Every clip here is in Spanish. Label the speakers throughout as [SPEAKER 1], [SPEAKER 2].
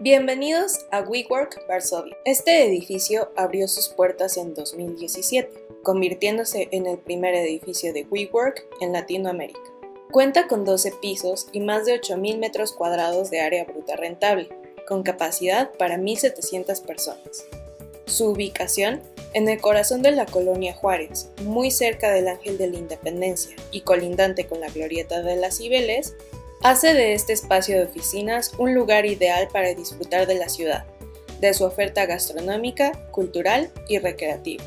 [SPEAKER 1] Bienvenidos a WeWork Varsovia. Este edificio abrió sus puertas en 2017, convirtiéndose en el primer edificio de WeWork en Latinoamérica. Cuenta con 12 pisos y más de 8,000 metros cuadrados de área bruta rentable, con capacidad para 1,700 personas. Su ubicación, en el corazón de la colonia Juárez, muy cerca del Ángel de la Independencia y colindante con la Glorieta de las Cibeles, hace de este espacio de oficinas un lugar ideal para disfrutar de la ciudad, de su oferta gastronómica, cultural y recreativa.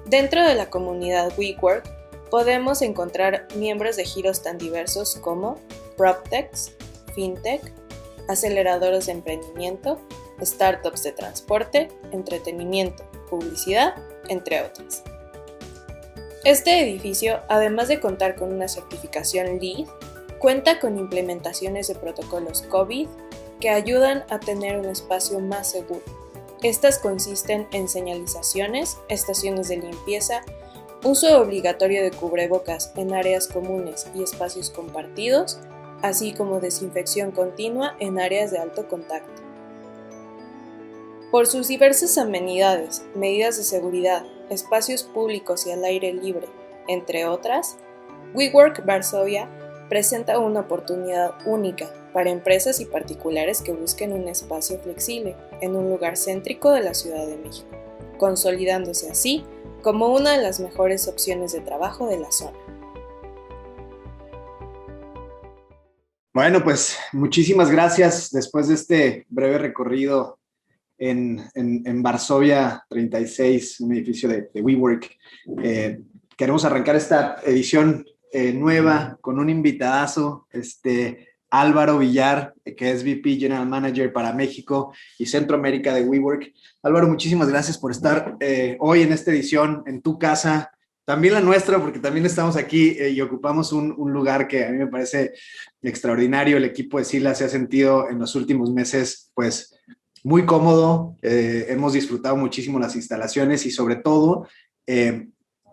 [SPEAKER 1] Dentro de la comunidad WeWork podemos encontrar miembros de giros tan diversos como PropTechs, FinTech, aceleradoras de emprendimiento, startups de transporte, entretenimiento, publicidad, entre otras. Este edificio, además de contar con una certificación LEED, cuenta con implementaciones de protocolos COVID que ayudan a tener un espacio más seguro. Estas consisten en señalizaciones, estaciones de limpieza, uso obligatorio de cubrebocas en áreas comunes y espacios compartidos, así como desinfección continua en áreas de alto contacto. Por sus diversas amenidades, medidas de seguridad, espacios públicos y al aire libre, entre otras, WeWork Varsovia presenta una oportunidad única para empresas y particulares que busquen un espacio flexible en un lugar céntrico de la Ciudad de México, consolidándose así como una de las mejores opciones de trabajo de la zona.
[SPEAKER 2] Bueno, pues muchísimas gracias después de este breve recorrido en Varsovia 36, un edificio de WeWork. Queremos arrancar esta edición nueva con un invitadazo, Álvaro Villar, que es VP General Manager para México y Centroamérica de WeWork. Álvaro, muchísimas gracias por estar hoy en esta edición en tu casa, también la nuestra, porque también estamos aquí y ocupamos un lugar que a mí me parece extraordinario. El equipo de Sila se ha sentido en los últimos meses, pues, muy cómodo. Hemos disfrutado muchísimo las instalaciones y sobre todo,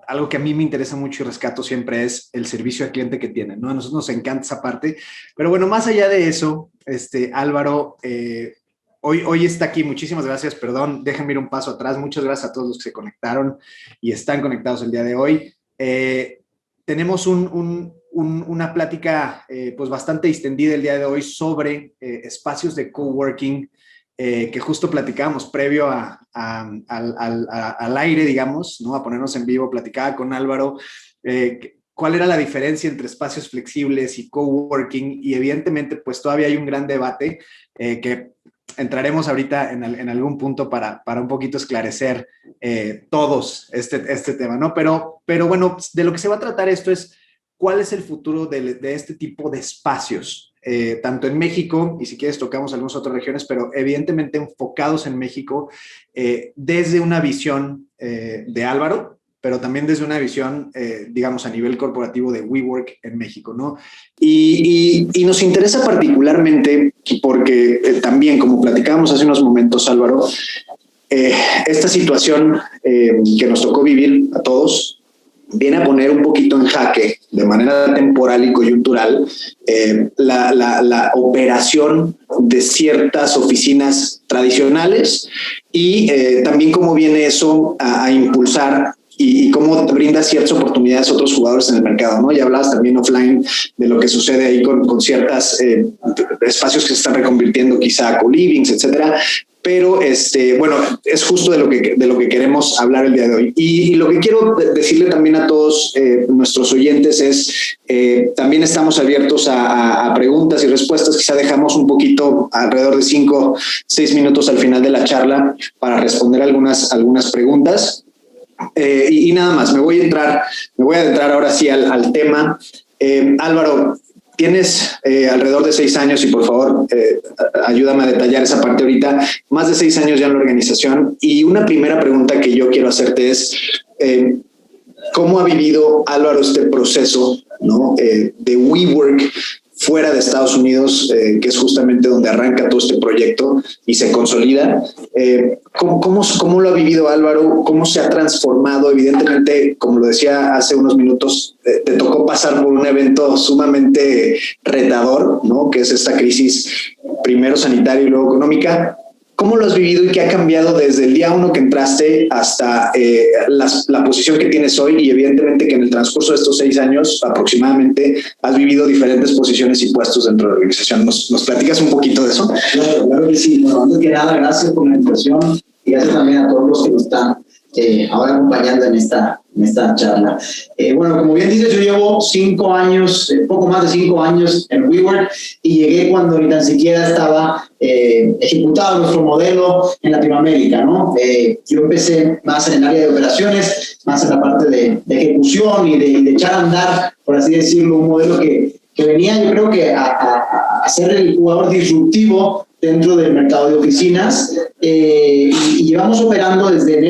[SPEAKER 2] algo que a mí me interesa mucho y rescato siempre es el servicio al cliente que tienen, ¿no? A nosotros nos encanta esa parte. Pero bueno, más allá de eso, Álvaro, hoy está aquí. Muchísimas gracias. Perdón, déjenme ir un paso atrás. Muchas gracias a todos los que se conectaron y están conectados el día de hoy. Tenemos una plática pues bastante distendida el día de hoy sobre espacios de coworking, que justo platicábamos previo al aire, digamos, ¿no? A ponernos en vivo. Platicaba con Álvaro cuál era la diferencia entre espacios flexibles y coworking, y evidentemente pues todavía hay un gran debate que entraremos ahorita en algún punto para un poquito esclarecer todos este tema, ¿no? Pero bueno, de lo que se va a tratar esto es cuál es el futuro de este tipo de espacios, tanto en México, y si quieres tocamos algunas otras regiones, pero evidentemente enfocados en México, desde una visión de Álvaro, pero también desde una visión, digamos, a nivel corporativo de WeWork en México, ¿no? Y nos interesa particularmente porque también, como platicábamos hace unos momentos, Álvaro, esta situación que nos tocó vivir a todos viene a poner un poquito en jaque, de manera temporal y coyuntural, la operación de ciertas oficinas tradicionales y también cómo viene eso a impulsar y cómo brinda ciertas oportunidades a otros jugadores en el mercado, ¿no? Ya hablabas también offline de lo que sucede ahí con ciertos espacios que se están reconvirtiendo quizá a co-livings, etcétera. Pero bueno, es justo de lo que queremos hablar el día de hoy. Y lo que quiero decirle también a todos nuestros oyentes es, también estamos abiertos a preguntas y respuestas. Quizá dejamos un poquito, alrededor de 5-6 minutos al final de la charla para responder algunas preguntas. Y nada más, me voy a adentrar ahora sí al tema. Álvaro, tienes alrededor de 6 años y por favor ayúdame a detallar esa parte ahorita. Más de 6 años ya en la organización, y una primera pregunta que yo quiero hacerte es ¿cómo ha vivido Álvaro este proceso, ¿no? De WeWork fuera de Estados Unidos, que es justamente donde arranca todo este proyecto y se consolida? ¿Cómo lo ha vivido Álvaro? ¿Cómo se ha transformado? Evidentemente, como lo decía hace unos minutos, te tocó pasar por un evento sumamente retador, ¿no? Que es esta crisis primero sanitaria y luego económica. ¿Cómo lo has vivido y qué ha cambiado desde el día 1 que entraste hasta la posición que tienes hoy? Y evidentemente que en el transcurso de estos 6 años aproximadamente has vivido diferentes posiciones y puestos dentro de la organización. ¿Nos platicas un poquito de eso?
[SPEAKER 3] Claro que sí. Bueno, antes que nada, gracias por la invitación y gracias también a todos los que nos están ahora acompañando en esta charla. Bueno, como bien dices, yo llevo 5 años, poco más de 5 años en WeWork y llegué cuando ni tan siquiera estaba ejecutado nuestro modelo en Latinoamérica, ¿no? Yo empecé más en el área de operaciones, más en la parte de ejecución y de echar a andar, por así decirlo, un modelo que venía, yo creo que a ser el jugador disruptivo dentro del mercado de oficinas y llevamos operando desde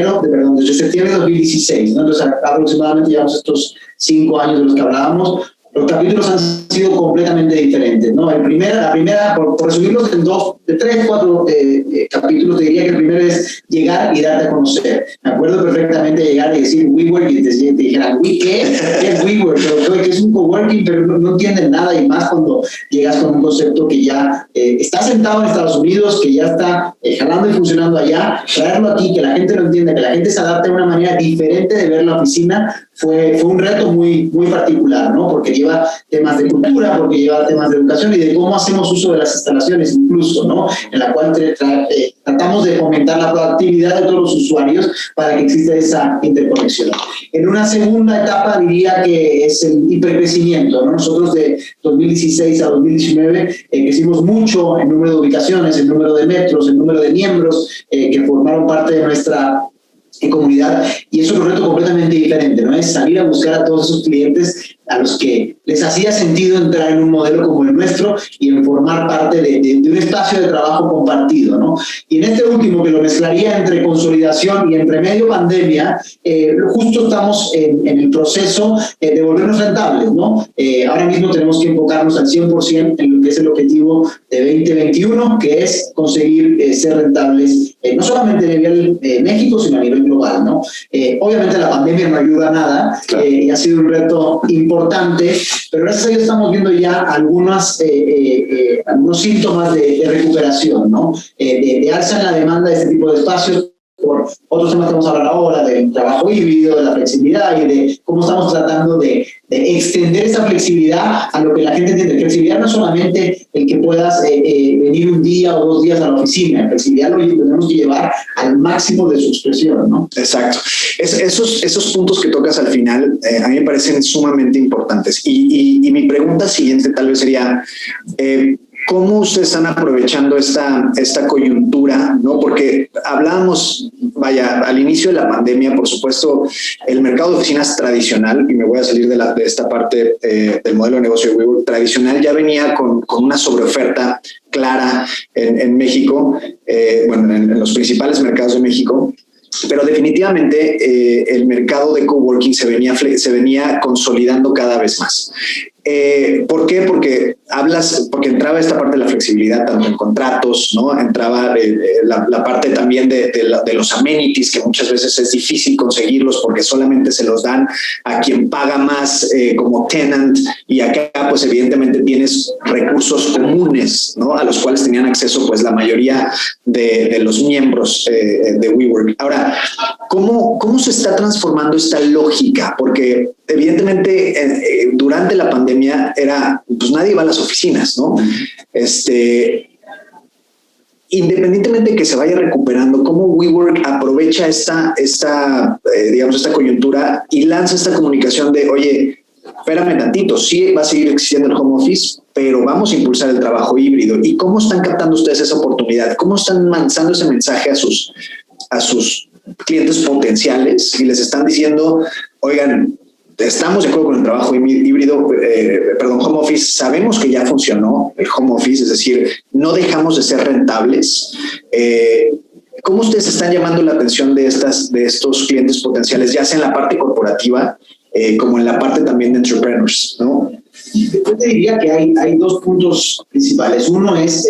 [SPEAKER 3] septiembre de 2016, ¿no? Entonces aproximadamente llevamos estos 5 años de los que hablábamos. Los capítulos han sido completamente diferentes, ¿no? La primera, por resumirlos en 3, 4 capítulos, te diría que el primero es llegar y darte a conocer. Me acuerdo perfectamente de llegar y decir WeWork y te dijeran, ¿qué es WeWork? Pero que es un coworking, pero no entienden nada, y más cuando llegas con un concepto que ya está sentado en Estados Unidos, que ya está jalando y funcionando allá. Traerlo aquí, que la gente lo entienda, que la gente se adapte a una manera diferente de ver la oficina, fue un reto muy, muy particular, ¿no? Porque lleva temas de cultura, porque lleva temas de educación y de cómo hacemos uso de las instalaciones incluso, ¿no? En la cual tratamos de fomentar la proactividad de todos los usuarios para que exista esa interconexión. En una segunda etapa diría que es el hipercrecimiento, ¿no? Nosotros de 2016 a 2019 crecimos mucho en número de ubicaciones, en número de metros, en número de miembros que formaron parte de nuestra comunidad, y eso es un reto completamente diferente, ¿no? Es salir a buscar a todos esos clientes a los que les hacía sentido entrar en un modelo como el nuestro y en formar parte de un espacio de trabajo compartido, ¿no? Y en este último, que lo mezclaría entre consolidación y entre medio pandemia, justo estamos en el proceso de volvernos rentables, ¿no? Ahora mismo tenemos que enfocarnos al 100% en lo que es el objetivo de 2021, que es conseguir ser rentables, no solamente a nivel México, sino a nivel global, ¿no? Obviamente la pandemia no ayuda a nada, claro. Y ha sido un reto importante, pero gracias a Dios estamos viendo ya algunos síntomas de recuperación, ¿no? De alza en la demanda de este tipo de espacios, por otros temas que vamos a hablar ahora, del trabajo híbrido, de la flexibilidad y de cómo estamos tratando de extender esa flexibilidad a lo que la gente entiende. Flexibilidad no es solamente el que puedas venir un día o 2 días a la oficina. Flexibilidad lo tenemos que llevar al máximo de su expresión, ¿no?
[SPEAKER 2] Exacto. Esos puntos que tocas al final a mí me parecen sumamente importantes. Y mi pregunta siguiente tal vez sería... ¿cómo ustedes están aprovechando esta coyuntura, ¿no? Porque hablábamos, al inicio de la pandemia, por supuesto, el mercado de oficinas tradicional, y me voy a salir de esta parte del modelo de negocio de WeWork tradicional, ya venía con una sobreoferta clara en México, en los principales mercados de México. Pero definitivamente el mercado de coworking se venía consolidando cada vez más. ¿Por qué? Porque entraba esta parte de la flexibilidad tanto en contratos, ¿no? Entraba la parte también de los amenities, que muchas veces es difícil conseguirlos porque solamente se los dan a quien paga más como tenant, y acá pues evidentemente tienes recursos comunes, ¿no? A los cuales tenían acceso pues la mayoría de los miembros de WeWork. Ahora, ¿cómo se está transformando esta lógica? Porque evidentemente durante la pandemia pues nadie va a las oficinas, ¿no? Independientemente de que se vaya recuperando, ¿cómo WeWork aprovecha esta coyuntura y lanza esta comunicación de, oye, espérame tantito, sí va a seguir existiendo el home office, pero vamos a impulsar el trabajo híbrido? ¿Y cómo están captando ustedes esa oportunidad? ¿Cómo están lanzando ese mensaje a sus clientes potenciales y les están diciendo, oigan, estamos de acuerdo con el trabajo híbrido, home office, sabemos que ya funcionó el home office, es decir, no dejamos de ser rentables? ¿Cómo ustedes están llamando la atención de estos clientes potenciales, ya sea en la parte corporativa como en la parte también de entrepreneurs, ¿no?
[SPEAKER 3] Yo te diría que hay 2 puntos principales. Uno es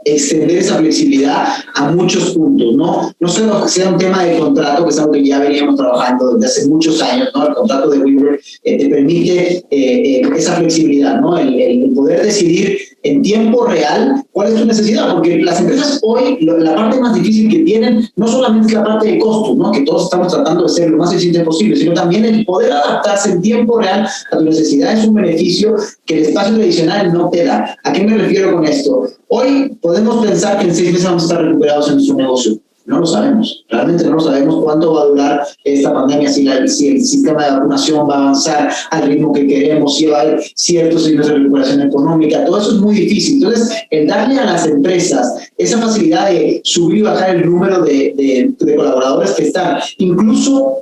[SPEAKER 3] extender esa flexibilidad a muchos puntos, ¿no? No solo que sea un tema de contrato, que es algo que ya veníamos trabajando desde hace muchos años, ¿no? El contrato de WeWork te permite esa flexibilidad, ¿no? El poder decidir en tiempo real cuál es tu necesidad, porque las empresas hoy, la parte más difícil que tienen no solamente es la parte de costos, ¿no? Que todos estamos tratando de ser lo más eficiente posible, sino también el poder adaptarse en tiempo real a tu necesidad es un beneficio que el espacio tradicional no te da. ¿A qué me refiero con esto? Hoy podemos pensar que en 6 meses vamos a estar recuperados en nuestro negocio. No lo sabemos, realmente no lo sabemos cuánto va a durar esta pandemia, si el sistema de vacunación va a avanzar al ritmo que queremos, si va a haber ciertos signos de recuperación económica, todo eso es muy difícil. Entonces, el darle a las empresas esa facilidad de subir y bajar el número de colaboradores que están, incluso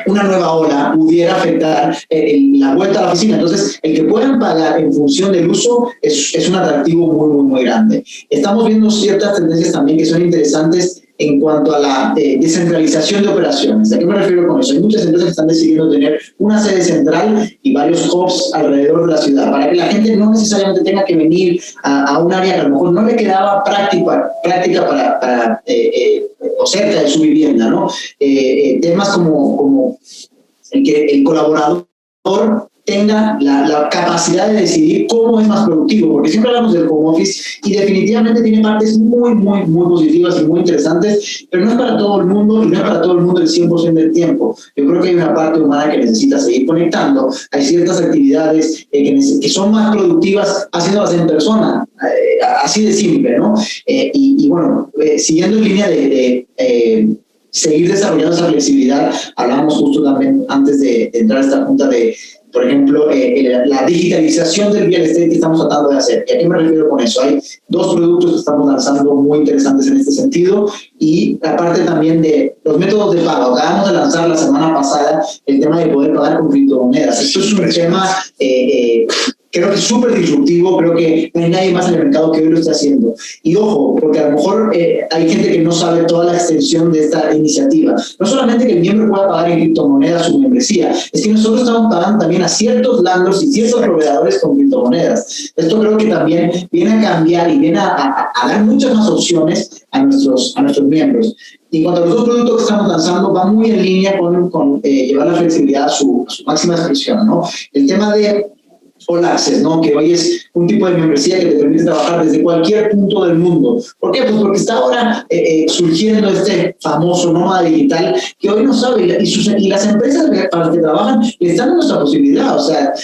[SPEAKER 3] una nueva ola pudiera afectar la vuelta a la oficina. Entonces, el que puedan pagar en función del uso es un atractivo muy, muy, muy grande. Estamos viendo ciertas tendencias también que son interesantes en cuanto a la descentralización de operaciones. ¿A qué me refiero con eso? Hay muchas empresas que están decidiendo tener una sede central y varios hubs alrededor de la ciudad para que la gente no necesariamente tenga que venir a un área que a lo mejor no le quedaba práctica para o cerca de su vivienda, ¿no? Temas como el que el colaborador tenga la capacidad de decidir cómo es más productivo, porque siempre hablamos del home office y definitivamente tiene partes muy, muy, muy positivas y muy interesantes, pero no es para todo el mundo y no es para todo el mundo el 100% del tiempo. Yo creo que hay una parte humana que necesita seguir conectando. Hay ciertas actividades que son más productivas haciéndolas en persona, así de simple, ¿no? Y bueno, siguiendo en línea de seguir desarrollando esa flexibilidad, hablábamos justo también antes de entrar a esta junta de, por ejemplo, la digitalización del real estate que estamos tratando de hacer. ¿Y a qué me refiero con eso? Hay 2 productos que estamos lanzando muy interesantes en este sentido y la parte también de los métodos de pago. Acabamos de lanzar la semana pasada el tema de poder pagar con criptomonedas. Esto es un tema creo que es súper disruptivo, creo que no hay nadie más en el mercado que hoy lo esté haciendo. Y ojo, porque a lo mejor hay gente que no sabe toda la extensión de esta iniciativa. No solamente que el miembro pueda pagar en criptomonedas su membresía, es que nosotros estamos pagando también a ciertos landlords y ciertos proveedores con criptomonedas. Esto creo que también viene a cambiar y viene a dar muchas más opciones a nuestros miembros. Y en cuanto a los 2 productos que estamos lanzando, va muy en línea con llevar la flexibilidad a su máxima expresión, ¿no? El tema de All Access, ¿no? Que hoy es un tipo de membresía que te permite trabajar desde cualquier punto del mundo. ¿Por qué? Pues porque está ahora surgiendo este famoso nómada digital que hoy no sabe, y las empresas para las que trabajan le están dando esta posibilidad. O sea,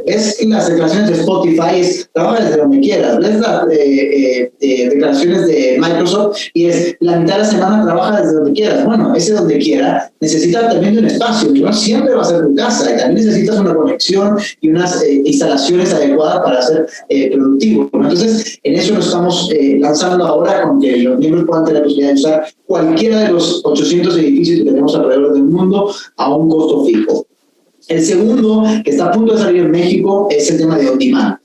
[SPEAKER 3] ves las declaraciones de Spotify, trabaja desde donde quieras. Ves las declaraciones de Microsoft y es la mitad de la semana trabaja desde donde quieras. Bueno, ese donde quiera necesita también de un espacio, no siempre va a ser tu casa, y también necesitas una conexión y unas instalaciones adecuadas para ser productivo, ¿no? Entonces, en eso nos estamos lanzando ahora con que los miembros puedan tener la posibilidad de usar cualquiera de los 800 edificios que tenemos alrededor del mundo a un costo fijo. El segundo, que está a punto de salir en México, es el tema de On Demand.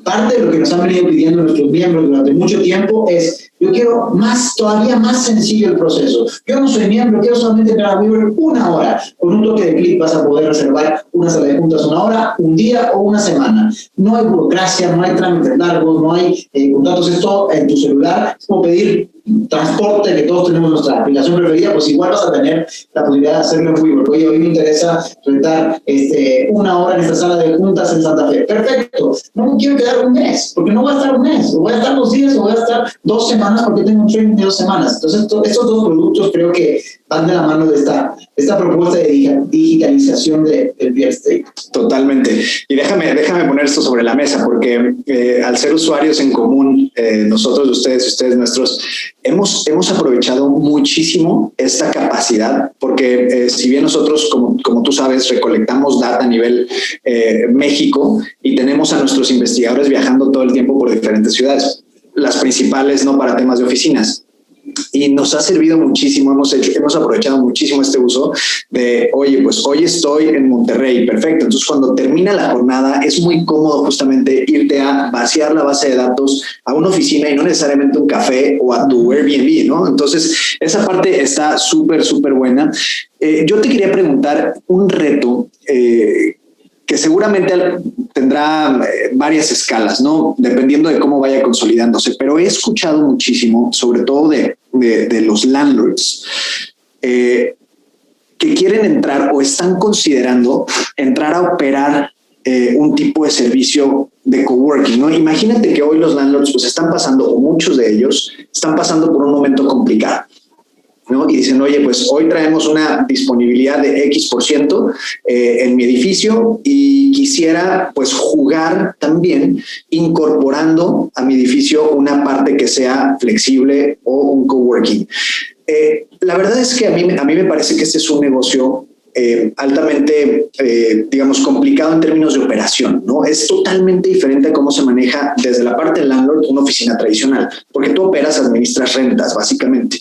[SPEAKER 3] Parte de lo que nos han venido pidiendo nuestros miembros durante mucho tiempo es: yo quiero todavía más sencillo el proceso. Yo no soy miembro, quiero solamente entrar a WeWork 1 hora. Con un toque de clic vas a poder reservar una sala de juntas 1 hora, un día o una semana. No hay burocracia, no hay trámites largos, no hay contratos. Esto en tu celular es como pedir transporte, que todos tenemos nuestra aplicación preferida, pues igual vas a tener la posibilidad de hacerlo en WeWork. Oye, hoy me interesa rentar 1 hora en esta sala de juntas en Santa Fe. Perfecto. No me quiero quedar un mes, porque no voy a estar un mes, o voy a estar 2 días, o voy a estar 2 semanas, porque tengo un training de 2 semanas. Entonces, estos 2 productos creo que van de la mano de esta propuesta de digitalización del real estate.
[SPEAKER 2] Totalmente. Y déjame poner esto sobre la mesa, porque al ser usuarios en común, nosotros, ustedes nuestros, hemos aprovechado muchísimo esta capacidad, porque si bien nosotros, como tú sabes, recolectamos data a nivel México y tenemos a nuestros investigadores viajando todo el tiempo por diferentes ciudades, las principales no para temas de oficinas. Y nos ha servido muchísimo, hemos aprovechado muchísimo este uso de, oye, pues hoy estoy en Monterrey, perfecto. Entonces, cuando termina la jornada, es muy cómodo justamente irte a vaciar la base de datos a una oficina y no necesariamente un café o a tu Airbnb, ¿no? Entonces, esa parte está súper, súper buena. Yo te quería preguntar un reto que seguramente tendrá varias escalas, ¿no? Dependiendo de cómo vaya consolidándose, pero he escuchado muchísimo, sobre todo de los landlords, que quieren entrar o están considerando entrar a operar un tipo de servicio de coworking, ¿no? Imagínate que hoy los landlords pues están pasando, o muchos de ellos, están pasando por un momento complicado, ¿no? Y dicen, oye, pues hoy traemos una disponibilidad de X% en mi edificio y quisiera pues jugar también incorporando a mi edificio una parte que sea flexible o un coworking. La verdad es que a mí me parece que este es un negocio altamente, digamos, complicado en términos de operación, ¿no? Es totalmente diferente a cómo se maneja desde la parte del landlord una oficina tradicional, porque tú operas, administras rentas, básicamente.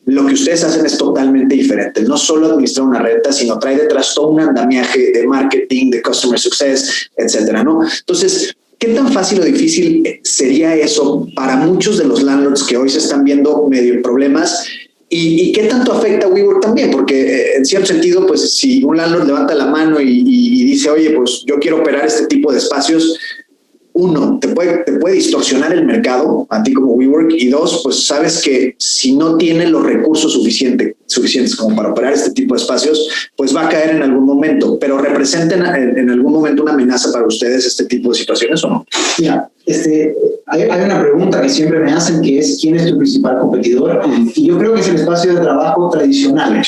[SPEAKER 2] Lo que ustedes hacen es totalmente diferente. No solo administrar una renta, sino trae detrás todo un andamiaje de marketing, de customer success, etcétera, ¿no? Entonces, ¿qué tan fácil o difícil sería eso para muchos de los landlords que hoy se están viendo medio en problemas? ¿Y qué tanto afecta a WeWork también? Porque en cierto sentido, pues si un landlord levanta la mano y dice, oye, pues yo quiero operar este tipo de espacios, uno, te puede distorsionar el mercado a ti como WeWork, y dos, pues sabes que si no tienen los recursos suficientes como para operar este tipo de espacios, pues va a caer en algún momento, pero ¿representan en algún momento una amenaza para ustedes este tipo de situaciones o no?
[SPEAKER 3] Mira, hay una pregunta que siempre me hacen, que es ¿quién es tu principal competidor? Y yo creo que es el espacio de trabajo tradicional.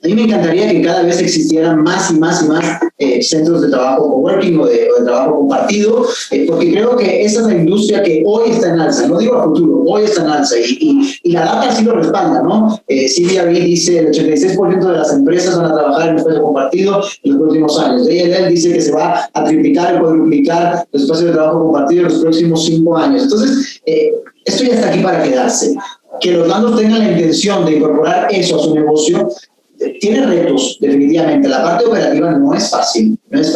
[SPEAKER 3] A mí me encantaría que cada vez existieran más y más y más centros de trabajo coworking o de trabajo compartido, porque creo que esa es la industria que hoy está en alza. No digo a futuro, hoy está en alza, y la data sí lo respalda, ¿no? CBRE dice el 86% de las empresas van a trabajar en espacio compartido en los próximos años. DLL dice que se va a triplicar y cuadruplicar los espacios de trabajo compartido en los próximos 5 años. Entonces, esto ya está aquí para quedarse. Que los landlords tengan la intención de incorporar eso a su negocio tiene retos, definitivamente. La parte operativa no es fácil. No es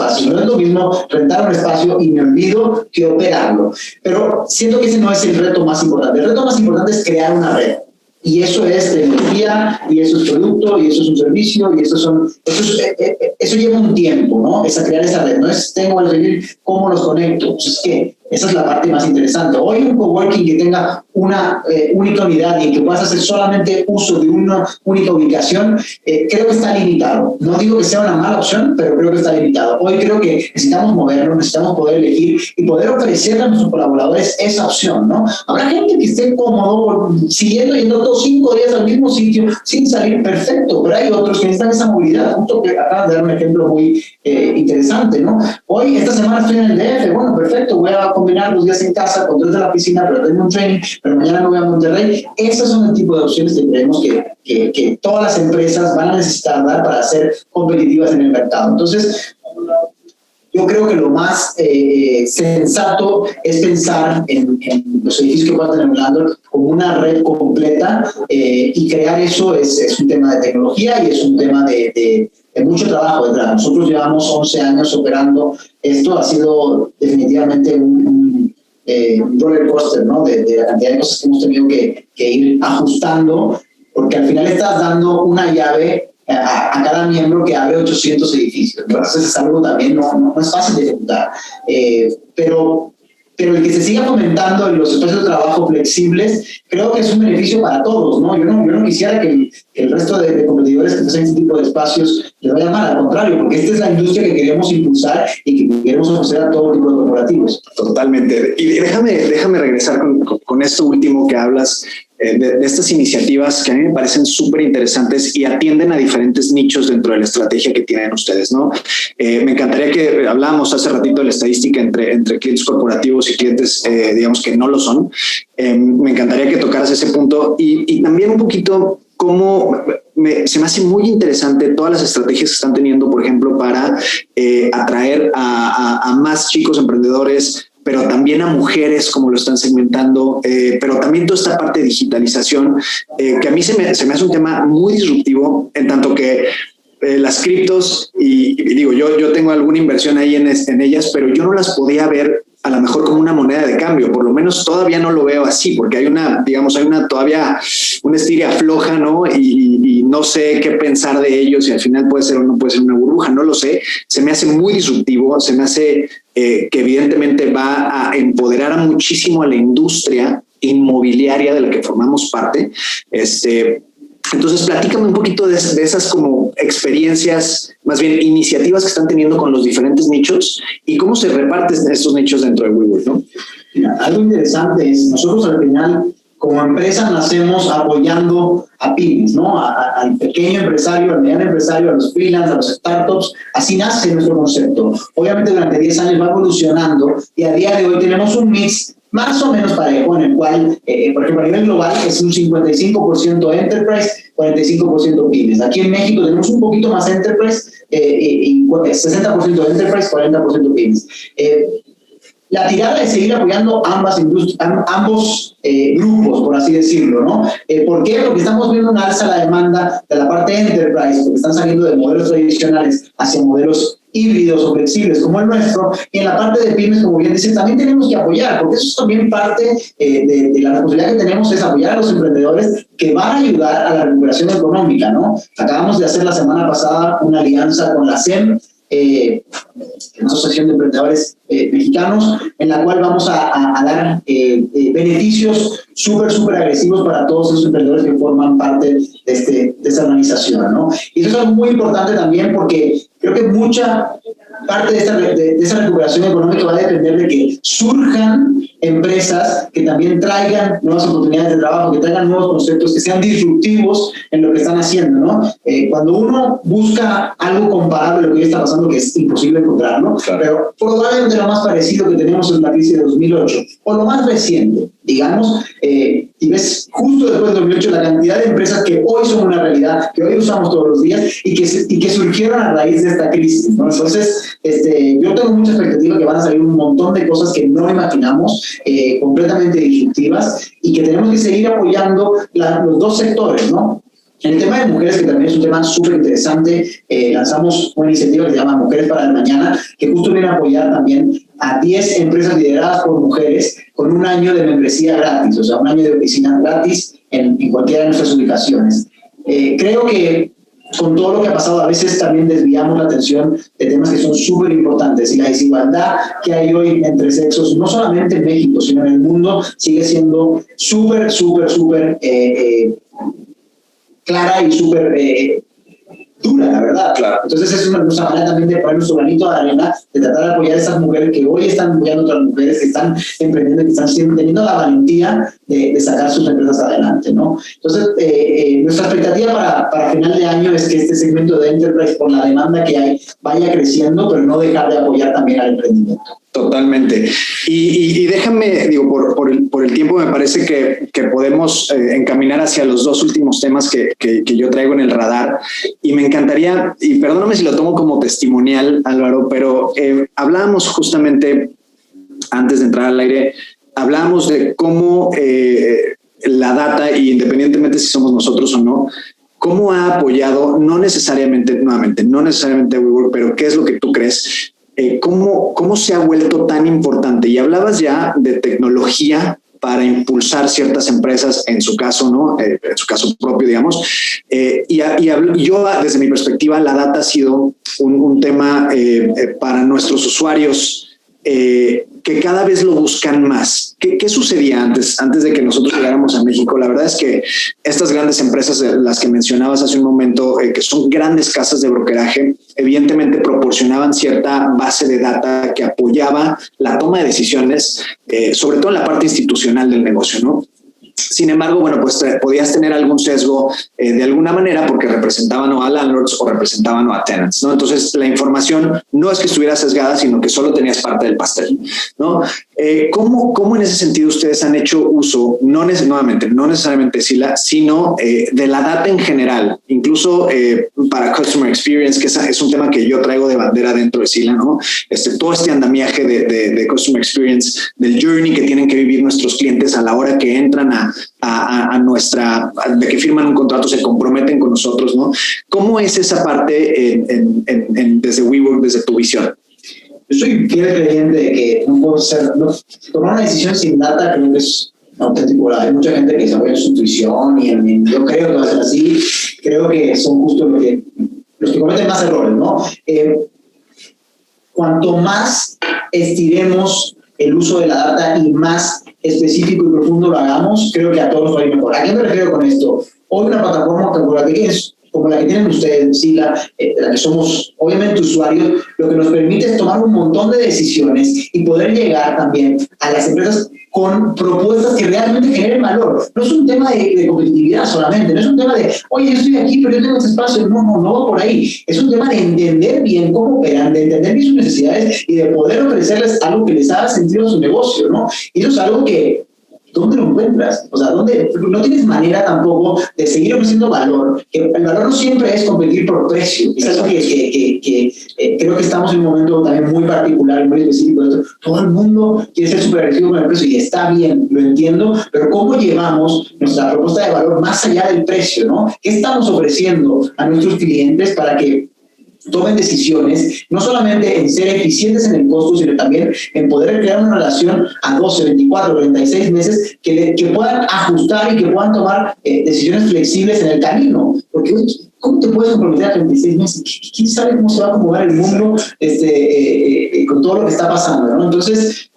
[SPEAKER 3] lo mismo rentar un espacio y me olvido que operarlo. Pero siento que ese no es el reto más importante. El reto más importante es crear una red. Y eso es tecnología, y eso es producto, y eso es un servicio, y eso lleva un tiempo, ¿no? Es a crear esa red. No es tengo que decidir cómo los conecto. Pues es que esa es la parte más interesante. Hoy un coworking que tenga una única unidad y que puedas hacer solamente uso de una única ubicación, creo que está limitado. No digo que sea una mala opción, pero creo que está limitado. Hoy creo que necesitamos movernos, necesitamos poder elegir y poder ofrecerle a nuestros colaboradores esa opción, ¿no? Habrá gente que esté cómodo yendo todos 5 días al mismo sitio sin salir, perfecto, pero hay otros que necesitan esa movilidad. Justo que acabas de dar un ejemplo muy interesante, ¿no? Hoy, esta semana estoy en el DF, bueno, perfecto, voy a combinar los días en casa con 3 de la piscina, pero tengo un training, pero mañana me voy a Monterrey. Esas son el tipo de opciones que creemos que todas las empresas van a necesitar dar para ser competitivas en el mercado. Entonces, yo creo que lo más sensato es pensar en los edificios que pueda tener un landlord como una red completa, y crear eso es un tema de tecnología y es un tema de mucho trabajo detrás. Nosotros llevamos 11 años operando esto. Ha sido definitivamente un roller coaster, ¿no? De la cantidad de cosas que hemos tenido que ir ajustando, porque al final estás dando una llave a cada miembro que abre 800 edificios. Entonces es algo también no es fácil de ejecutar. Pero el que se siga fomentando en los espacios de trabajo flexibles, creo que es un beneficio para todos, ¿no? Yo no quisiera que el resto de competidores que hacen este tipo de espacios les vaya mal, al contrario, porque esta es la industria que queremos impulsar y que queremos ofrecer a todo tipo de corporativos.
[SPEAKER 2] Totalmente. Y déjame regresar con esto último que hablas, de estas iniciativas que a mí me parecen súper interesantes y atienden a diferentes nichos dentro de la estrategia que tienen ustedes, ¿no? Me encantaría que hablábamos hace ratito de la estadística entre clientes corporativos y clientes, digamos, que no lo son. Me encantaría que tocaras ese punto y también un poquito cómo se me hace muy interesante todas las estrategias que están teniendo, por ejemplo, para atraer a más chicos emprendedores, pero también a mujeres, como lo están segmentando, pero también toda esta parte de digitalización, que a mí se me hace un tema muy disruptivo, en tanto que las criptos, y digo, yo tengo alguna inversión ahí en ellas, pero yo no las podía ver a lo mejor como una moneda de cambio, por lo menos todavía no lo veo así, porque hay todavía una estiria floja, ¿no? Y no sé qué pensar de ellos, y al final puede ser o no puede ser una burbuja, no lo sé. Se me hace muy disruptivo, se me hace que evidentemente va a empoderar muchísimo a la industria inmobiliaria de la que formamos parte, Entonces, platícame un poquito de esas como experiencias, más bien iniciativas que están teniendo con los diferentes nichos y cómo se reparten estos nichos dentro de WeWork, ¿no?
[SPEAKER 3] Mira, algo interesante es, nosotros al final, como empresa, nacemos apoyando a pymes, ¿no? Al pequeño empresario, al mediano empresario, a los freelance, a los startups. Así nace nuestro concepto. Obviamente, durante 10 años va evolucionando y a día de hoy tenemos un mix más o menos parejo, en el cual, por ejemplo, a nivel global es un 55% enterprise, 45% pymes. Aquí en México tenemos un poquito más enterprise, y 60% enterprise, 40% pymes. La tirada es seguir apoyando ambos grupos, por así decirlo, ¿no? ¿Por qué? Porque estamos viendo una alza en la demanda de la parte enterprise, porque están saliendo de modelos tradicionales hacia modelos híbridos o flexibles como el nuestro, y en la parte de pymes, como bien dice, también tenemos que apoyar, porque eso es también parte de la responsabilidad que tenemos, es apoyar a los emprendedores que van a ayudar a la recuperación económica, ¿no? Acabamos de hacer la semana pasada una alianza con la SEM, una asociación de emprendedores mexicanos, en la cual vamos a dar beneficios súper agresivos para todos esos emprendedores que forman parte de esta organización, ¿no? Y eso es algo muy importante también, porque creo que mucha parte de esa recuperación económica va a depender de que surjan empresas que también traigan nuevas oportunidades de trabajo, que traigan nuevos conceptos, que sean disruptivos en lo que están haciendo, ¿no? Cuando uno busca algo comparable a lo que hoy está pasando, que es imposible encontrarlo, claro, pero probablemente lo más parecido que tenemos es la crisis de 2008, o lo más reciente, digamos, y ves justo después de 2008 la cantidad de empresas que hoy son una realidad, que hoy usamos todos los días y que surgieron a raíz de esta crisis, ¿no? Entonces, yo tengo mucha expectativa que van a salir un montón de cosas que no imaginamos, completamente disruptivas, y que tenemos que seguir apoyando los dos sectores, ¿no? En el tema de mujeres, que también es un tema súper interesante, lanzamos una iniciativa que se llama Mujeres para el Mañana, que justo viene a apoyar también a 10 empresas lideradas por mujeres con un año de membresía gratis, o sea, un año de oficina gratis en cualquiera de nuestras ubicaciones. Creo que con todo lo que ha pasado, a veces también desviamos la atención de temas que son súper importantes, y la desigualdad que hay hoy entre sexos, no solamente en México, sino en el mundo, sigue siendo súper clara y súper dura, la verdad. Claro. Entonces es una manera también de poner nuestro granito de arena, de tratar de apoyar a esas mujeres que hoy están apoyando a otras mujeres que están emprendiendo, que están teniendo la valentía de sacar sus empresas adelante, ¿no? Entonces, nuestra expectativa para final de año es que este segmento de Enterprise, por la demanda que hay, vaya creciendo, pero no dejar de apoyar también al emprendimiento.
[SPEAKER 2] Totalmente. Y déjame, digo, por el tiempo, me parece que podemos encaminar hacia los dos últimos temas que yo traigo en el radar, y me encantaría, y perdóname si lo tomo como testimonial, Álvaro, pero hablábamos justamente antes de entrar al aire, hablábamos de cómo la data, y independientemente si somos nosotros o no, cómo ha apoyado, no necesariamente WeWork, pero ¿qué es lo que tú crees? ¿Cómo se ha vuelto tan importante? Y hablabas ya de tecnología para impulsar ciertas empresas, en su caso, ¿no? En su caso propio, digamos. Yo, desde mi perspectiva, la data ha sido un tema para nuestros usuarios que cada vez lo buscan más. ¿Qué sucedía antes de que nosotros llegáramos a México? La verdad es que estas grandes empresas, las que mencionabas hace un momento, que son grandes casas de brokeraje, evidentemente proporcionaban cierta base de data que apoyaba la toma de decisiones, sobre todo en la parte institucional del negocio, ¿no? Sin embargo, bueno, pues podías tener algún sesgo de alguna manera, porque representaban o a landlords o representaban o a tenants, ¿no? Entonces, la información no es que estuviera sesgada, sino que solo tenías parte del pastel, ¿no? ¿Cómo en ese sentido ustedes han hecho uso, no necesariamente Sila, sino de la data en general, incluso para Customer Experience, que es un tema que yo traigo de bandera dentro de Sila, ¿no? Todo este andamiaje de Customer Experience, del journey que tienen que vivir nuestros clientes a la hora que entran de que firman un contrato, se comprometen con nosotros, ¿no? ¿Cómo es esa parte desde WeWork, desde tu visión?
[SPEAKER 3] Yo soy fiel creyente de que no puedo tomar una decisión sin data. Creo que es auténtico. Hay mucha gente que se apoya en su intuición, y yo creo que va a ser así. Creo que son justo los que cometen más errores, ¿no? Cuanto más estiremos el uso de la data y más específico y profundo lo hagamos, creo que a todos nos va a ir mejor. ¿A qué me refiero con esto? Hoy una plataforma como la que es, como la que tienen ustedes, sí, la que somos obviamente usuarios, lo que nos permite es tomar un montón de decisiones y poder llegar también a las empresas con propuestas que realmente generen valor. No es un tema de competitividad solamente, no es un tema de, oye, yo estoy aquí, pero yo tengo este espacio. No va por ahí. Es un tema de entender bien cómo operan, de entender bien sus necesidades y de poder ofrecerles algo que les haga sentido a su negocio, ¿no? Y eso es algo que, ¿dónde lo encuentras? O sea, ¿dónde? No tienes manera tampoco de seguir ofreciendo valor. Que el valor no siempre es competir por precio. Es algo que creo que estamos en un momento también muy particular, muy específico de esto. Todo el mundo quiere ser súper agresivo con el precio y está bien, lo entiendo, pero ¿cómo llevamos nuestra propuesta de valor más allá del precio, ¿no? ¿Qué estamos ofreciendo a nuestros clientes para que tomen decisiones, no solamente en ser eficientes en el costo, sino también en poder crear una relación a 12, 24, 36 meses que puedan ajustar y que puedan tomar decisiones flexibles en el camino? Porque, ¿cómo te puedes comprometer a 36 meses? ¿Quién sabe cómo se va a acomodar el mundo con todo lo que está pasando, ¿no? Entonces,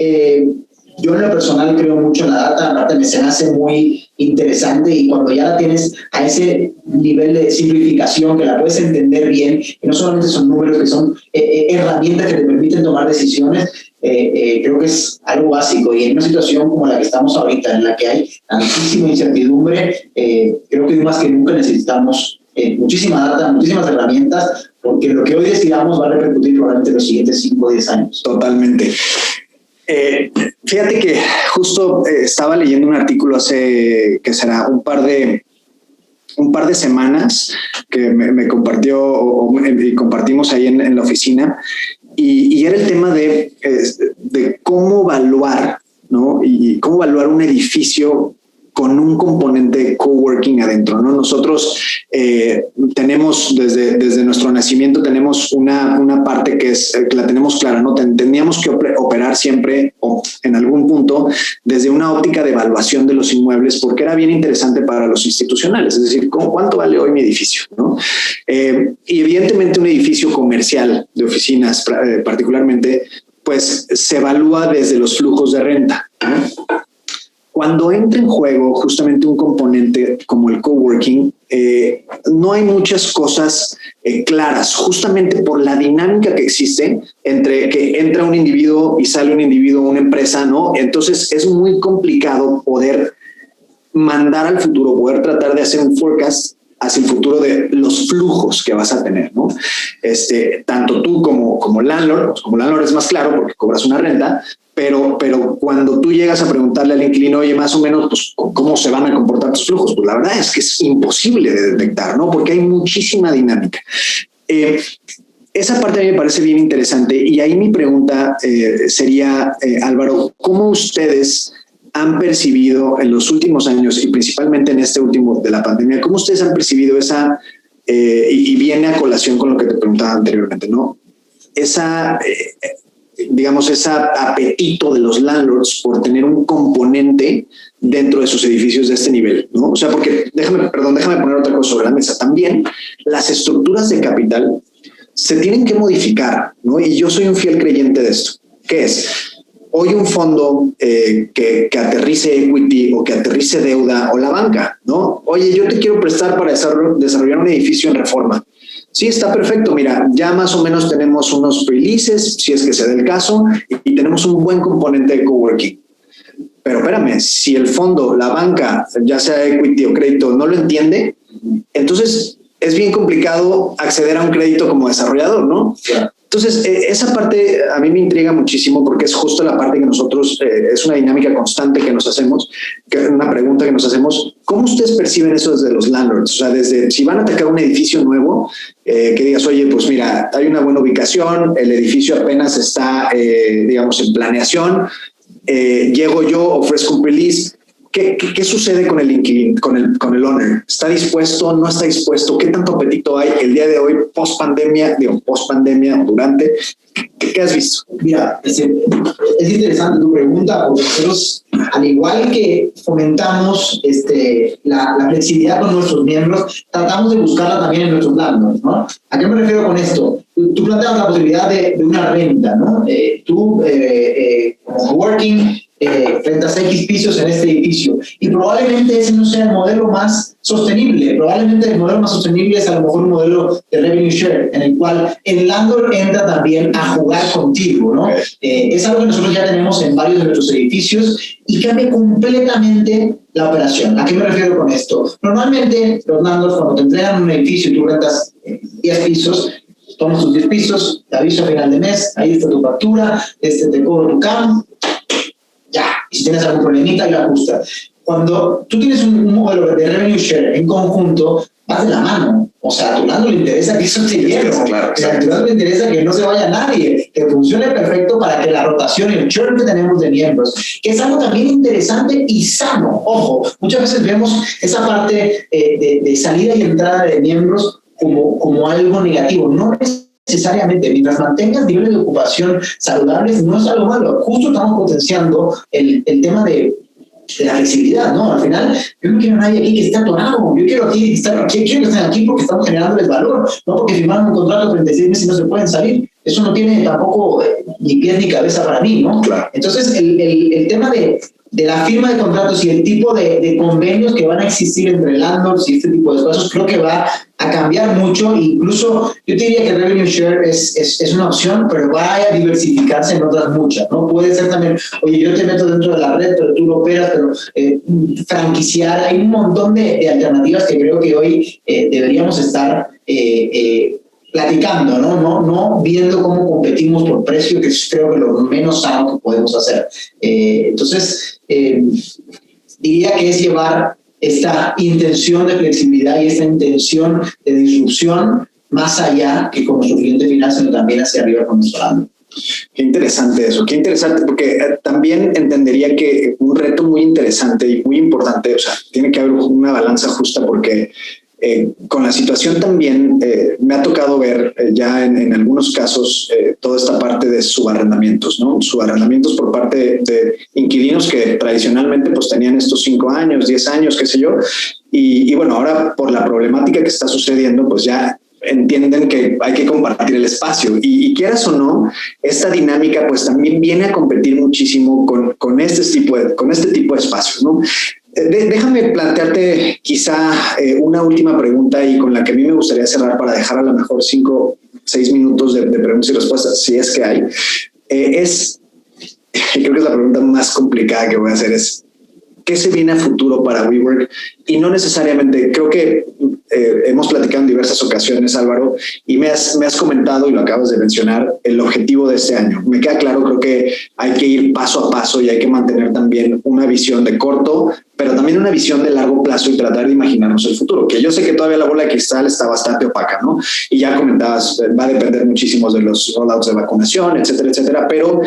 [SPEAKER 3] yo en lo personal creo mucho en la data me se me hace muy interesante, y cuando ya la tienes a ese nivel de simplificación que la puedes entender bien, y no solamente son números, que son herramientas que te permiten tomar decisiones, creo que es algo básico. Y en una situación como la que estamos ahorita, en la que hay tantísima incertidumbre, creo que más que nunca necesitamos muchísima data, muchísimas herramientas, porque lo que hoy decidamos va a repercutir probablemente en los siguientes 5 o 10 años.
[SPEAKER 2] Totalmente. Fíjate que justo estaba leyendo un artículo hace, ¿qué será? Un par de semanas que me compartió y compartimos ahí en la oficina, y era el tema de cómo evaluar, ¿no? Y cómo evaluar un edificio con un componente coworking adentro, ¿no? Nosotros tenemos desde nuestro nacimiento tenemos una parte que la tenemos clara, ¿no? Teníamos que operar siempre o en algún punto desde una óptica de evaluación de los inmuebles, porque era bien interesante para los institucionales, es decir, ¿cuánto vale hoy mi edificio, ¿no? Y evidentemente un edificio comercial de oficinas particularmente, pues se evalúa desde los flujos de renta, ¿no? Cuando entra en juego justamente un componente como el coworking, no hay muchas cosas claras, justamente por la dinámica que existe entre que entra un individuo y sale un individuo, una empresa, ¿no? Entonces es muy complicado poder mandar al futuro, poder tratar de hacer un forecast hacia el futuro de los flujos que vas a tener, ¿no? Tanto tú como landlord, pues como landlord es más claro porque cobras una renta, pero cuando tú llegas a preguntarle al inquilino, oye, más o menos, pues, ¿cómo se van a comportar tus flujos? Pues la verdad es que es imposible de detectar, ¿no? Porque hay muchísima dinámica. Esa parte a mí me parece bien interesante, y ahí mi pregunta sería, Álvaro, ¿cómo ustedes han percibido en los últimos años, y principalmente en este último de la pandemia, cómo ustedes han percibido esa, y viene a colación con lo que te preguntaba anteriormente, ¿no? Digamos, ese apetito de los landlords por tener un componente dentro de sus edificios de este nivel, ¿no? O sea, porque déjame poner otra cosa sobre la mesa. También las estructuras de capital se tienen que modificar, ¿no? Y yo soy un fiel creyente de esto. ¿Qué es? Hoy un fondo que aterrice equity o que aterrice deuda, o la banca, ¿no? Oye, yo te quiero prestar para desarrollar un edificio en Reforma. Sí, está perfecto. Mira, ya más o menos tenemos unos releases, si es que se da el caso, y tenemos un buen componente de coworking. Pero espérame, si el fondo, la banca, ya sea equity o crédito, no lo entiende, entonces es bien complicado acceder a un crédito como desarrollador, ¿no? Yeah. Entonces, esa parte a mí me intriga muchísimo, porque es justo la parte que nosotros, es una dinámica constante que nos hacemos, una pregunta que nos hacemos. ¿Cómo ustedes perciben eso desde los landlords? O sea, desde si van a atacar un edificio nuevo, que digas, oye, pues mira, hay una buena ubicación, el edificio apenas está, digamos, en planeación, llego yo, ofrezco un release. ¿Qué sucede con el inquilino, con el owner? ¿Está dispuesto? ¿No está dispuesto? ¿Qué tanto apetito hay el día de hoy, post pandemia o durante? ¿Qué has visto?
[SPEAKER 3] Mira, es interesante tu pregunta, porque nosotros, al igual que fomentamos la flexibilidad con nuestros miembros, tratamos de buscarla también en nuestros landlords, ¿no? ¿A qué me refiero con esto? Tú planteas la posibilidad de una renta, ¿no? Tú, como working, frente a X pisos en este edificio. Y probablemente ese no sea el modelo más sostenible. Probablemente el modelo más sostenible es a lo mejor un modelo de revenue share, en el cual el landlord entra también a jugar contigo, ¿no? Es algo que nosotros ya tenemos en varios de nuestros edificios y cambia completamente la operación. ¿A qué me refiero con esto? Normalmente los landlords, cuando te entregan un edificio y tú rentas 10 pisos, tomas tus 10 pisos, te aviso a final de mes, ahí está tu factura, te cobro tu CAM, ya. Y si tienes algún problemita, ahí lo ajustas. Cuando tú tienes un modelo de revenue share en conjunto, vas de la mano. O sea, a tu lado le interesa que eso esté lleno. Claro, o sea, a tu lado le interesa que no se vaya nadie, que funcione perfecto para que la rotación y el churn que tenemos de miembros, que es algo también interesante y sano. Ojo, muchas veces vemos esa parte de salida y entrada de miembros como algo negativo. No es necesariamente, mientras mantengas niveles de ocupación saludables, no es algo malo. Justo estamos potenciando el tema de la flexibilidad, ¿no? Al final, yo no quiero a nadie aquí que esté atorado. Yo quiero que estén aquí porque estamos generándoles valor, no porque firmaron un contrato de 36 meses y no se pueden salir. Eso no tiene tampoco ni pies ni cabeza para mí, ¿no? Claro. Entonces, el tema de la firma de contratos y el tipo de convenios que van a existir entre landlords y este tipo de espacios, creo que va a cambiar mucho. Incluso yo te diría que el revenue share es una opción, pero va a diversificarse en otras muchas, ¿no? Puede ser también, oye, yo te meto dentro de la red, pero tú lo operas, pero franquiciar. Hay un montón de alternativas que creo que hoy deberíamos estar platicando, no viendo cómo competimos por precio, que es creo que lo menos sano que podemos hacer. Entonces, diría que es llevar esta intención de flexibilidad y esta intención de disrupción más allá que con nuestro cliente final, sino también hacia arriba con nuestro lado.
[SPEAKER 2] Qué interesante eso, qué interesante, porque también entendería que un reto muy interesante y muy importante, o sea, tiene que haber una balanza justa porque con la situación también me ha tocado ver ya en algunos casos toda esta parte de subarrendamientos, ¿no? Subarrendamientos por parte de inquilinos que tradicionalmente pues tenían estos 5 años, 10 años, qué sé yo, y bueno, ahora por la problemática que está sucediendo, pues ya entienden que hay que compartir el espacio y quieras o no, esta dinámica pues también viene a competir muchísimo con este tipo de espacios, ¿no? Déjame plantearte quizá una última pregunta y con la que a mí me gustaría cerrar para dejar a lo mejor 5, 6 minutos de preguntas y respuestas, si es que hay. Creo que es la pregunta más complicada que voy a hacer es, ¿qué se viene a futuro para WeWork? Y no necesariamente, creo que hemos platicado en diversas ocasiones, Álvaro, y me has comentado, y lo acabas de mencionar, el objetivo de este año. Me queda claro, creo que hay que ir paso a paso y hay que mantener también una visión de corto, pero también una visión de largo plazo y tratar de imaginarnos el futuro, que yo sé que todavía la bola de cristal está bastante opaca, ¿no? Y ya comentabas, va a depender muchísimo de los rollouts de vacunación, etcétera, pero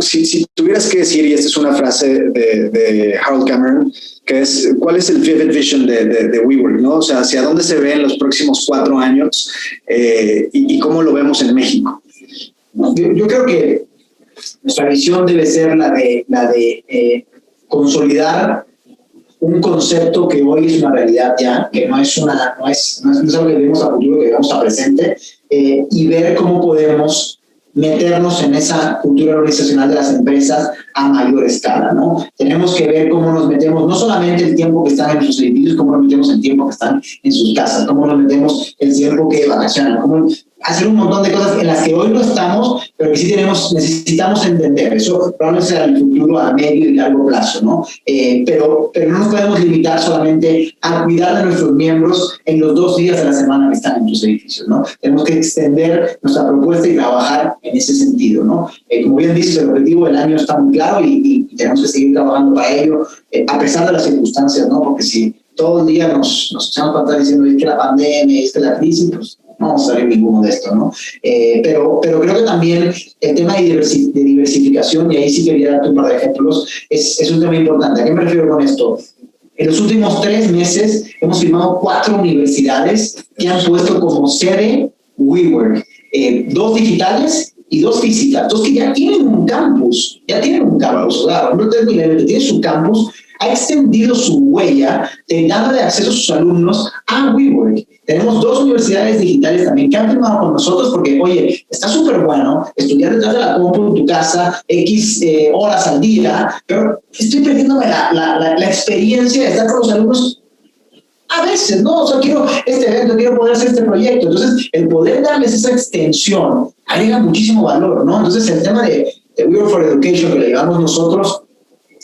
[SPEAKER 2] si tuvieras que decir, y esta es una frase de Harold Cameron, que es, ¿cuál es el vivid vision de WeWork, ¿no? O sea, ¿hacia dónde se ve en los próximos 4 años y cómo lo vemos en México?
[SPEAKER 3] Yo creo que nuestra visión debe ser la de consolidar un concepto que hoy es una realidad ya, que no es algo que vemos a futuro, que vemos a presente, y ver cómo podemos meternos en esa cultura organizacional de las empresas a mayor escala, ¿no? Tenemos que ver cómo nos metemos, no solamente el tiempo que están en sus edificios, cómo nos metemos el tiempo que están en sus casas, cómo nos metemos el tiempo que vacacionan, cómo hacer un montón de cosas en las que hoy no estamos, pero que sí necesitamos entender. Eso probablemente sea el futuro a medio y largo plazo, ¿no? Pero no nos podemos limitar solamente a cuidar de nuestros miembros en los 2 días de la semana que están en sus edificios, ¿no? Tenemos que extender nuestra propuesta y trabajar en ese sentido, ¿no? Como bien dices, el objetivo del año está muy claro y tenemos que seguir trabajando para ello, a pesar de las circunstancias, ¿no? Porque si todo el día nos echamos para atrás diciendo es que la pandemia, es que la crisis, pues no vamos a salir ninguno de esto, ¿no? Pero creo que también el tema de diversificación, y ahí sí quería darte un par de ejemplos, es un tema importante. ¿A qué me refiero con esto? En los últimos 3 meses hemos firmado 4 universidades que han puesto como sede WeWork, 2 digitales y 2 físicas, 2 que ya tienen un campus, claro, no tiene su campus, ha extendido su huella de darle acceso a sus alumnos a WeWork. Tenemos 2 universidades digitales también que han firmado con nosotros porque, oye, está súper bueno estudiar detrás de la compu en tu casa X horas al día, pero estoy perdiéndome la experiencia de estar con los alumnos a veces, ¿no? O sea, quiero este evento, quiero poder hacer este proyecto. Entonces, el poder darles esa extensión agrega muchísimo valor, ¿no? Entonces, el tema de We Work for Education que le llamamos nosotros,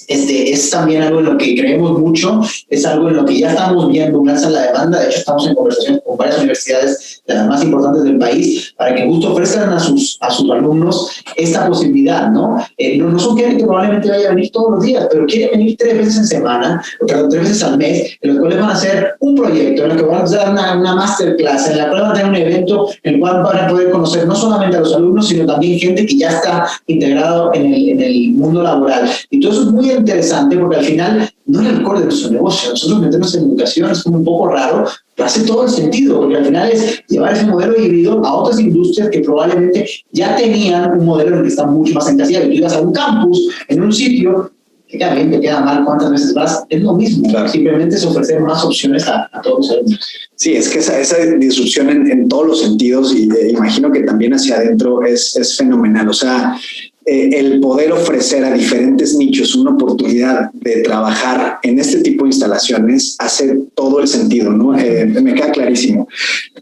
[SPEAKER 3] es también algo en lo que creemos mucho, es algo en lo que ya estamos viendo un alza en la demanda. De hecho, estamos en conversación con varias universidades de las más importantes del país para que justo ofrezcan a sus alumnos esta posibilidad, ¿no? No son gente que probablemente vaya a venir todos los días, pero quieren venir 3 veces en semana, o 3 veces al mes, en los cuales van a hacer un proyecto, en el que van a hacer una masterclass, en la cual van a tener un evento en el cual van a poder conocer no solamente a los alumnos, sino también gente que ya está integrado en el mundo laboral. Y todo eso es muy interesante porque al final no es el core de nuestro negocio. Nosotros meternos en educación es como un poco raro, pero hace todo el sentido, porque al final es llevar ese modelo híbrido a otras industrias que probablemente ya tenían un modelo en el que están mucho más encasillados. Tú ibas a un campus, en un sitio, que queda bien, te queda mal, cuántas veces vas, es lo mismo. Claro. Simplemente es ofrecer más opciones a todos los alumnos.
[SPEAKER 2] Sí, es que esa disrupción en todos los sentidos, y imagino que también hacia adentro es fenomenal. O sea, el poder ofrecer a diferentes nichos una oportunidad de trabajar en este tipo de instalaciones hace todo el sentido, ¿no? Me queda clarísimo.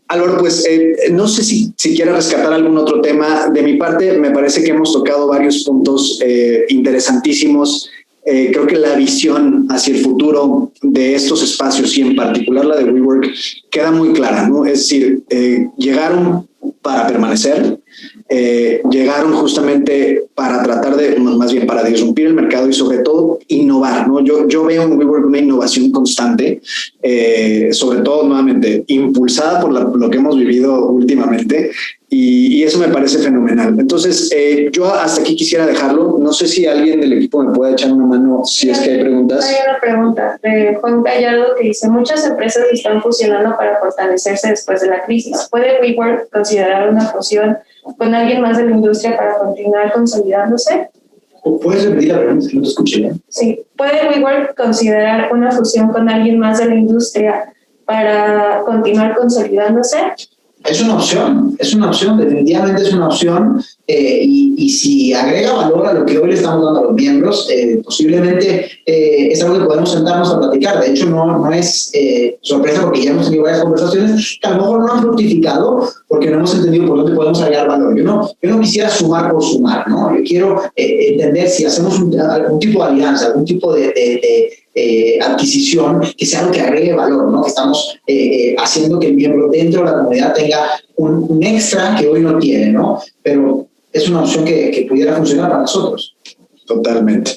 [SPEAKER 2] Álvaro, pues no sé si quieres rescatar algún otro tema. De mi parte, me parece que hemos tocado varios puntos interesantísimos. Creo que la visión hacia el futuro de estos espacios y en particular la de WeWork queda muy clara, ¿no? Es decir, llegaron para permanecer, llegaron justamente para tratar de, más bien para disrumpir el mercado y sobre todo innovar, ¿no? Yo veo en WeWork una innovación constante, sobre todo nuevamente impulsada por lo que hemos vivido últimamente. Y eso me parece fenomenal. Entonces, yo hasta aquí quisiera dejarlo. No sé si alguien del equipo me puede echar una mano si es que hay preguntas.
[SPEAKER 4] Hay una pregunta de Juan Gallardo que dice: muchas empresas están fusionando para fortalecerse después de la crisis. ¿Puede WeWork considerar una fusión con alguien más de la industria para continuar consolidándose?
[SPEAKER 3] ¿Puedes repetir la pregunta? Que no te escuché bien.
[SPEAKER 4] Sí. ¿Puede WeWork considerar una fusión con alguien más de la industria para continuar consolidándose?
[SPEAKER 3] Es una opción, definitivamente es una opción, y si agrega valor a lo que hoy le estamos dando a los miembros, posiblemente es algo que podemos sentarnos a platicar. De hecho, no es sorpresa porque ya hemos tenido varias conversaciones que a lo mejor no han fructificado porque no hemos entendido por dónde podemos agregar valor. Yo no quisiera sumar por sumar, ¿no? Yo quiero entender si hacemos algún tipo de alianza, algún tipo de adquisición, que sea algo que agregue valor, ¿no? Que estamos haciendo que el miembro dentro de la comunidad tenga un extra que hoy no tiene, ¿no? Pero es una opción que pudiera funcionar para nosotros.
[SPEAKER 2] Totalmente.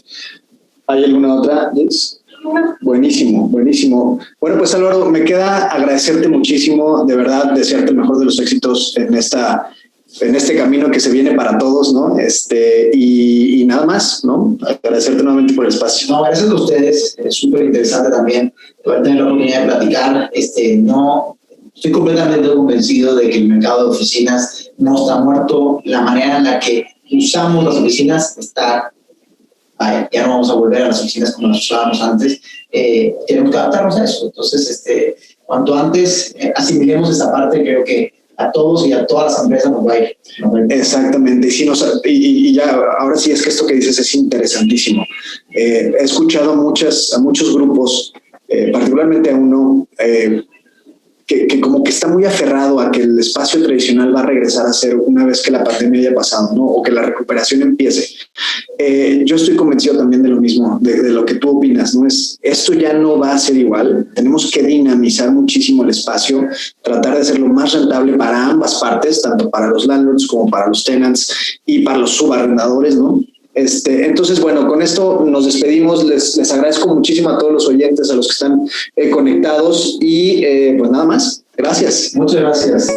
[SPEAKER 2] ¿Hay alguna otra, Liz? Buenísimo. Bueno, pues Álvaro, me queda agradecerte muchísimo, de verdad, desearte el mejor de los éxitos en este camino que se viene para todos, ¿no? Y nada más, ¿no? Agradecerte nuevamente por el espacio.
[SPEAKER 3] No, gracias a ustedes. Es súper interesante también poder tener la oportunidad de platicar. Estoy completamente convencido de que el mercado de oficinas no está muerto. La manera en la que usamos las oficinas está... ya no vamos a volver a las oficinas como las usábamos antes. Tenemos que adaptarnos a eso. Entonces, cuanto antes asimilemos esta parte, creo que a todos y a todas las empresas nos va a ir.
[SPEAKER 2] Exactamente. Y ya, ahora sí es que esto que dices es interesantísimo. He escuchado a muchos grupos, particularmente a uno, que como que está muy aferrado a que el espacio tradicional va a regresar a ser una vez que la pandemia haya pasado, ¿no? O que la recuperación empiece. Yo estoy convencido también de lo mismo, de lo que tú opinas, ¿no? Esto ya no va a ser igual. Tenemos que dinamizar muchísimo el espacio, tratar de hacerlo más rentable para ambas partes, tanto para los landlords como para los tenants y para los subarrendadores, ¿no? Entonces, bueno, con esto nos despedimos. Les agradezco muchísimo a todos los oyentes, a los que están conectados y pues nada más. Gracias.
[SPEAKER 3] Muchas gracias.